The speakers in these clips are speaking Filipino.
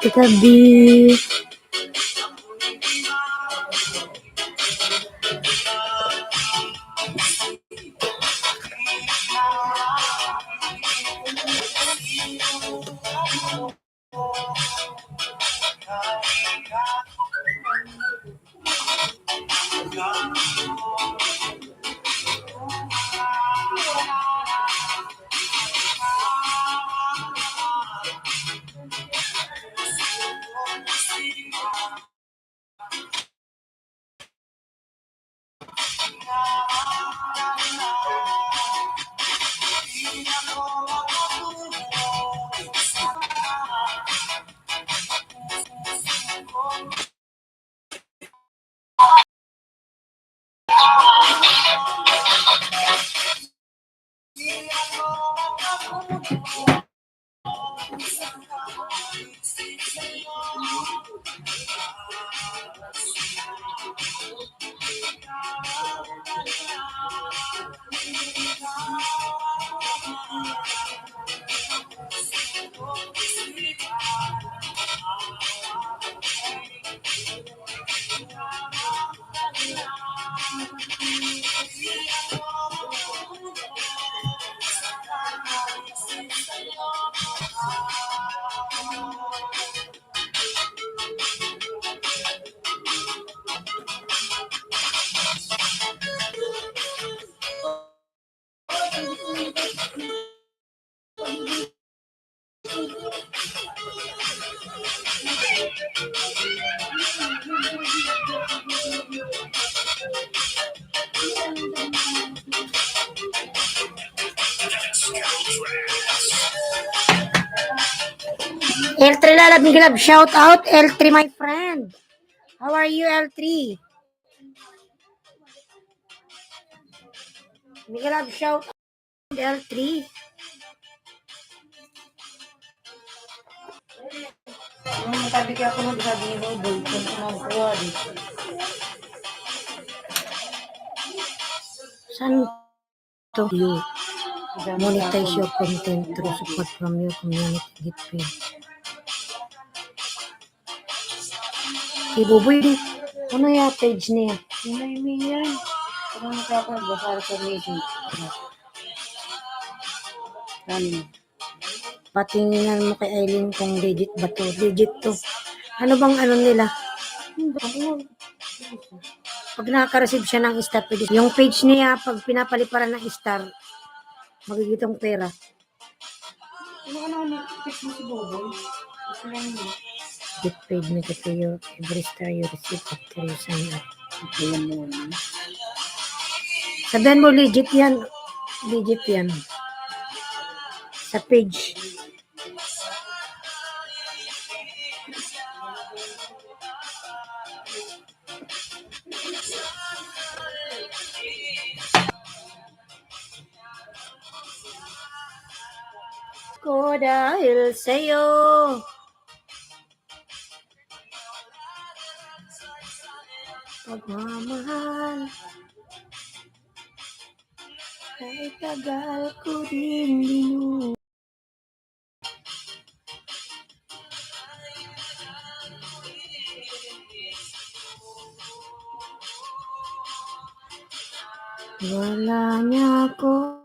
katabi. L3 Lalab Miguelab, shout out L3 my friend. How are you L3? Miguelab, shout out L3. Tabi ka ako magsabi ni Robo, kung kumakuha dito. Saan to you? Monetize your content through support from your community. Get paid. Kay Buboy din. Ano yung page niya? May yan. Kung nakapag-basar sa meeting. Patinginan mo kay Aileen kung legit ba to. Legit to. Ano bang ano nila? Pag nakaka-receive siya ng star, yung page niya, pag pinapaliparan ng star, magigitong pera. Get paid me to pay you every star you receive after you sign up. Sabihan mo, legit yan. Legit yan. Sa page. Ko dahil sa'yo. Pagmamahal. Ay tagal ko din binuo. Wala niya ko.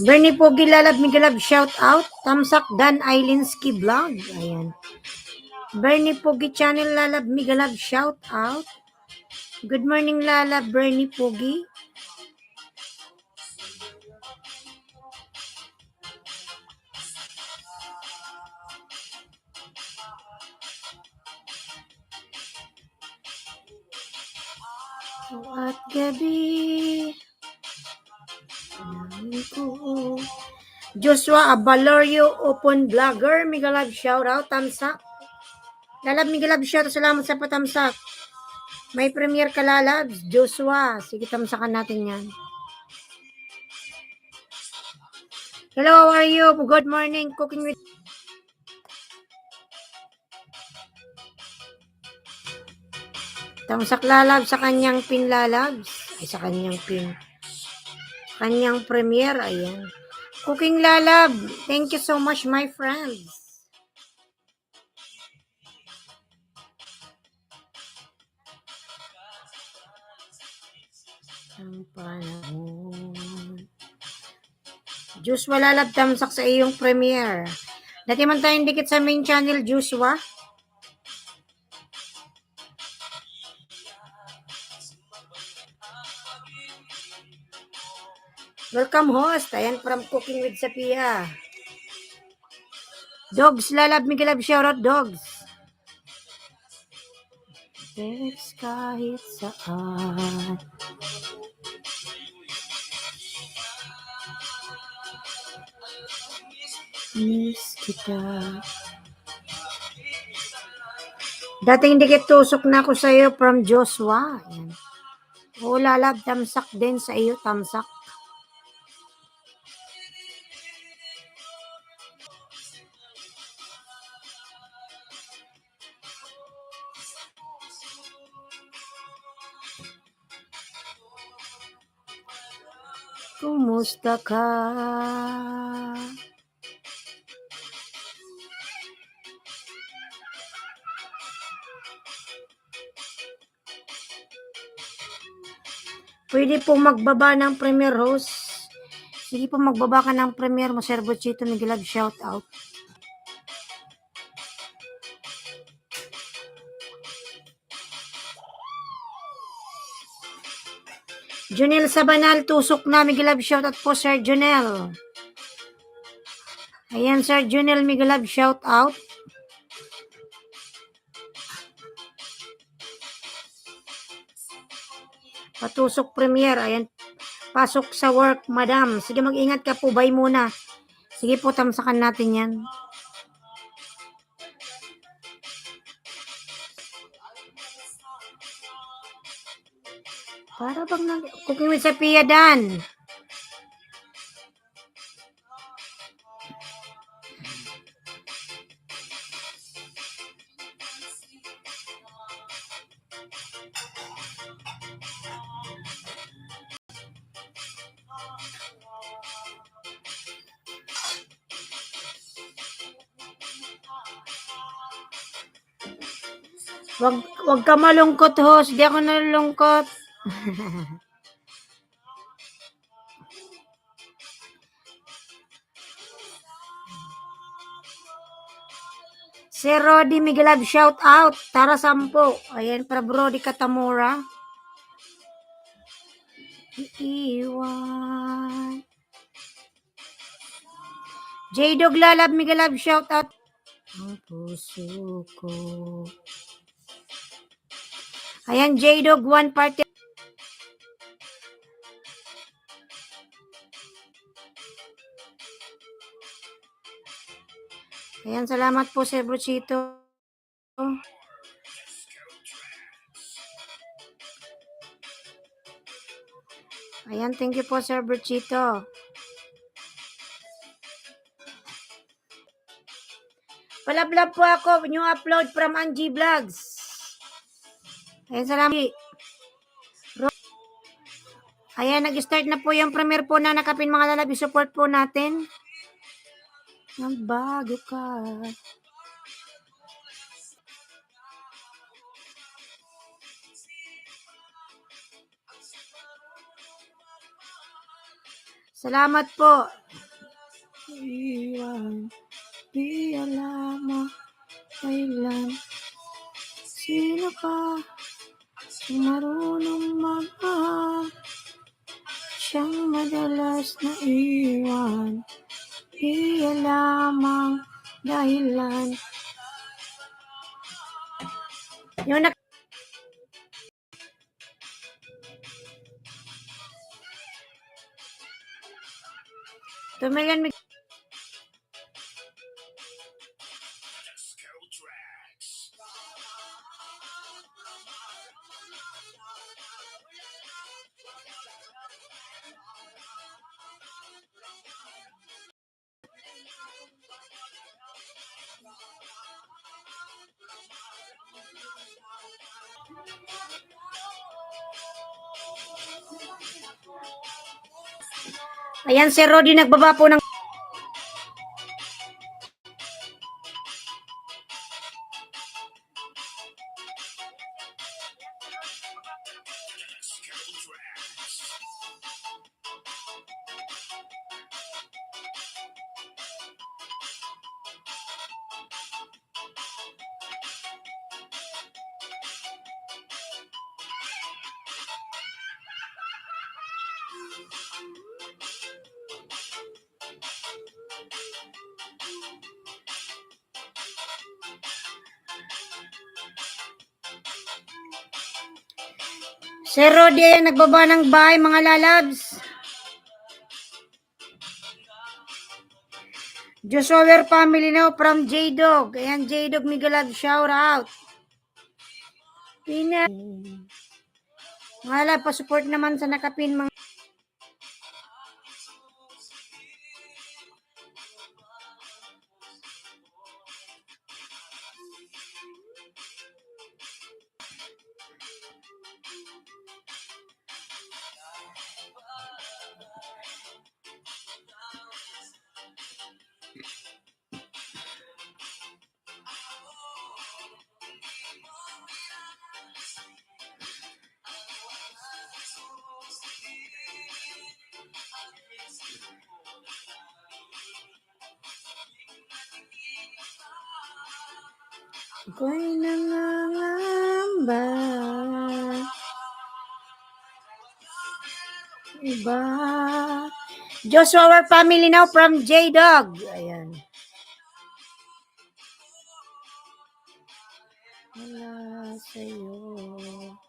Bernie Pogi Lalab Migalab shout out. Tamsak Dan Ailinski vlog. Ayan. Bernie Pogi channel Lalab Migalab shout out. Good morning Lalab Bernie Pogi. At gabi Joshua Abalorio Open Vlogger Migalab shout out. Tamsak Lalab Migalab shout out. Salamat sa patamsak. May premiere ka Lalab Joshua. Sige tamsakan natin yan. Hello, how are you? Good morning. Cooking with Tamsak Lalab sa kanyang pin Lalabs. Ay, sa kanyang pin. Kanyang premiere. Ayan. Cooking Lalab. Thank you so much, my friends. Ang panahon. Joshua Lalab, tamsak sa iyong premiere. Dati man tayong dikit sa main channel, Joshua. Welcome host. Ayan from Cooking with Sapia. Dogs Lalab, Migalab shoutout Dogs. Text kahit saan. Miss kita. Dating dikit tusok na ako sa iyo from Joshua. Ayan. O Lalab, tamsak din sa iyo, tamsak. Kumusta ka? Pwede po magbaba ng premier host. Sige po magbaba ka ng premier mo, Sir Bochito Migalab shout out. Junel Sabanal, tusok na Migalab shout out po Sir Junel. Ayan Sir Junel Migalab shout out. Patusok premier. Ayan. Pasok sa work, madam. Sige, mag-ingat ka po. Bye muna. Sige po, tamsakan natin yan. Para bang Cooking with Sapia Dan. Wag ka malungkot, host. Di ako nalulungkot. Sir Rodi Migalab shout out. Tara sampo. Ayan para Brody Katamura. Iiwan. J-Dog Lalab Migalab shout out. Ang puso ko. Ayan, J-Dog, one party. Ayan, salamat po Sir Bruchito. Ayan, thank you po Sir Bruchito. Palablab po ako, new upload from Angie Vlogs. Ayan, salamat. Ayan, nag-start na po yung premiere po na nakapin mga lalabi. Support po natin. Bago ka. Salamat po. iwan, di alam kailan. Sino ka marunong magmahal? Siyang madalas na iwan, di alam ang dahilan. Yung tumilan mig Ayan si Rodi nagbaba po ng si Rodi ayan nagbaba ng bahay mga lalabs. Joshua family now from J-Dog. Ayan J-Dog Migalab shout out. Pina. Mga lab, pa-support naman sa nakapin mga ako'y nangangamba. Iba. Joshua family now from J-Dog. Ayan. Wala sa'yo.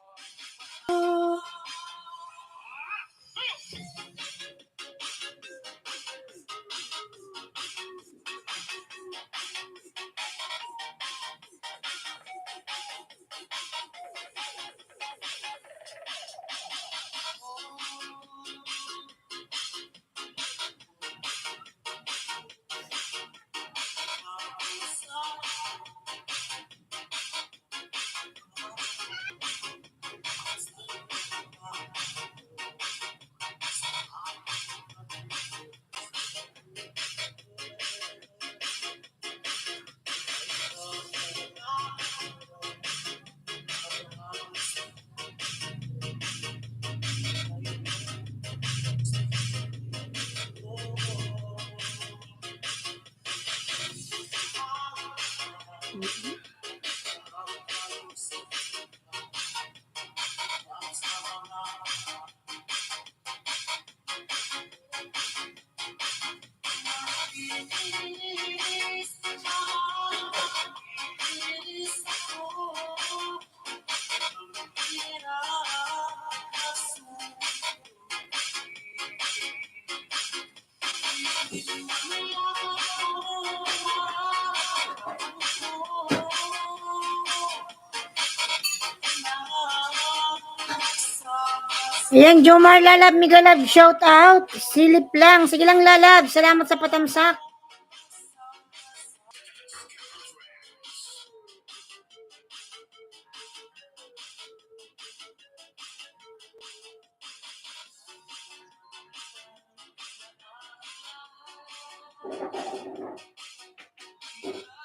Ayan, Jomar Lalab, Migalab, shout out. Silip lang. Sige lang, Lalab. Salamat sa patamsak.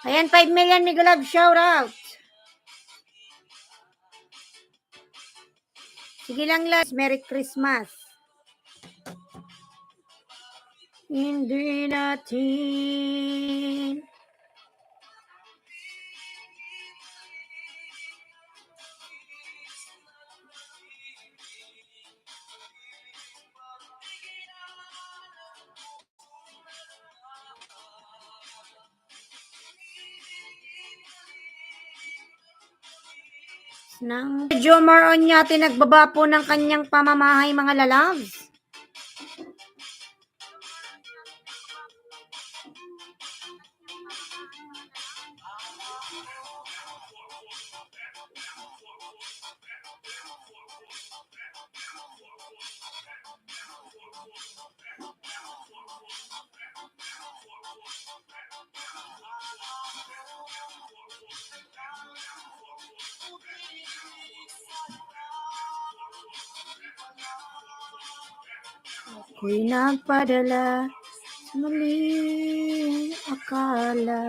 Ayan, 5 million, Migalab, shout out. Sige lang, Lalab. Merry Christmas. Hindi natin ng Jomar Onyate nagbaba po ng kanyang pamamahay mga lalabs. Ako'y nagpadala sa maling akala.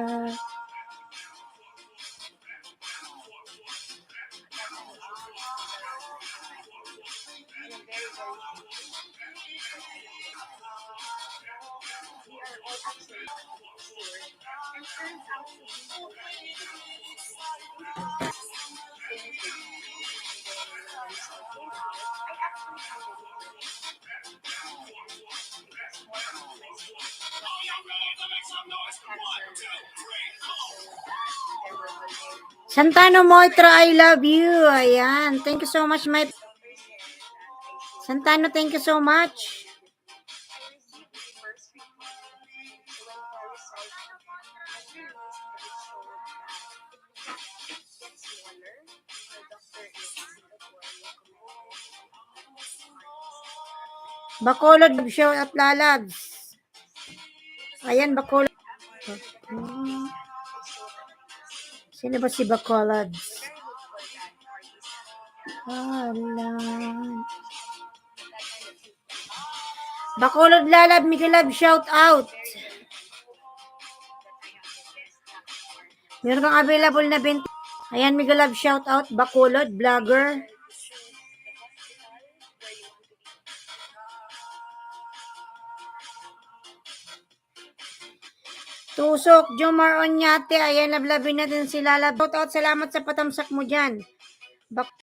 Santano Moitra, I love you. Ayan. Thank you so much, my Santano, thank you so much. Bacolod show at lalabs. Ayan, Bacolod. Sino ba si Bacolod? Bacolod lalab, Miguel Love, shout out. Meron kang available na 20. Ayan, Miguel Love, shout out. Bacolod, vlogger. Tusok, Jomar Onyate. Ayan, lablabin natin si Lalab. Shout out, salamat sa patamsak mo dyan.